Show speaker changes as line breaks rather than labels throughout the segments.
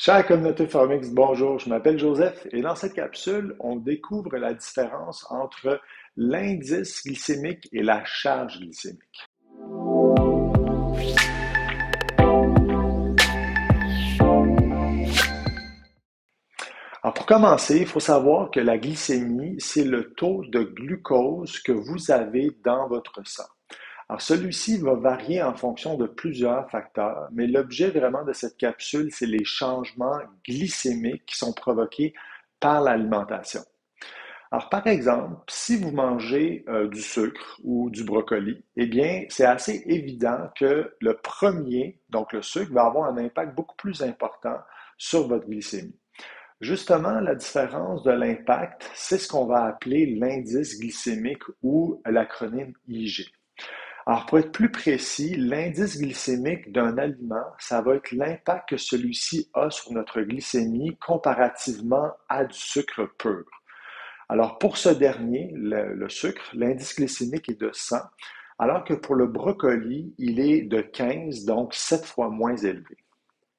Chère communauté Formix, bonjour, je m'appelle Joseph et dans cette capsule, on découvre la différence entre l'indice glycémique et la charge glycémique. Alors pour commencer, il faut savoir que la glycémie, c'est le taux de glucose que vous avez dans votre sang. Alors celui-ci va varier en fonction de plusieurs facteurs, mais l'objet vraiment de cette capsule, c'est les changements glycémiques qui sont provoqués par l'alimentation. Alors, par exemple, si vous mangez du sucre ou du brocoli, eh bien, c'est assez évident que le premier, donc le sucre, va avoir un impact beaucoup plus important sur votre glycémie. Justement, la différence de l'impact, c'est ce qu'on va appeler l'indice glycémique ou l'acronyme IG. Alors, pour être plus précis, l'indice glycémique d'un aliment, ça va être l'impact que celui-ci a sur notre glycémie comparativement à du sucre pur. Alors, pour ce dernier, le sucre, l'indice glycémique est de 100, alors que pour le brocoli, il est de 15, donc 7 fois moins élevé.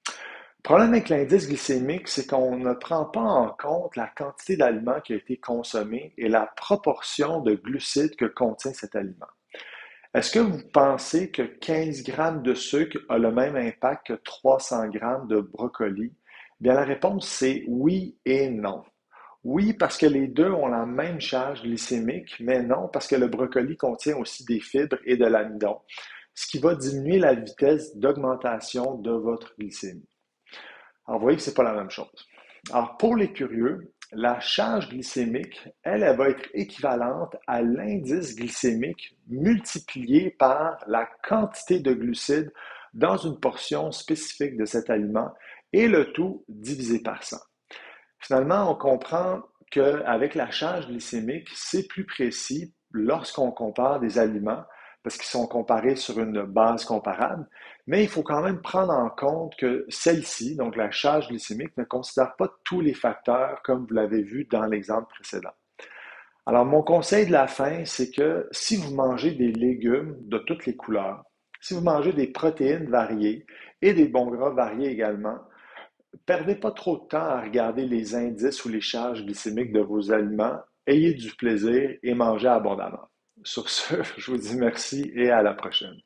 Le problème avec l'indice glycémique, c'est qu'on ne prend pas en compte la quantité d'aliments qui a été consommé et la proportion de glucides que contient cet aliment. Est-ce que vous pensez que 15 grammes de sucre a le même impact que 300 grammes de brocoli? Bien, la réponse, c'est oui et non. Oui, parce que les deux ont la même charge glycémique, mais non, parce que le brocoli contient aussi des fibres et de l'amidon, ce qui va diminuer la vitesse d'augmentation de votre glycémie. Alors, vous voyez que ce n'est pas la même chose. Alors, pour les curieux, la charge glycémique, elle va être équivalente à l'indice glycémique multiplié par la quantité de glucides dans une portion spécifique de cet aliment et le tout divisé par 100. Finalement, on comprend qu'avec la charge glycémique, c'est plus précis lorsqu'on compare des aliments parce qu'ils sont comparés sur une base comparable, mais il faut quand même prendre en compte que celle-ci, donc la charge glycémique, ne considère pas tous les facteurs comme vous l'avez vu dans l'exemple précédent. Alors, mon conseil de la fin, c'est que si vous mangez des légumes de toutes les couleurs, si vous mangez des protéines variées et des bons gras variés également, perdez pas trop de temps à regarder les indices ou les charges glycémiques de vos aliments. Ayez du plaisir et mangez abondamment. Sur ce, je vous dis merci et à la prochaine.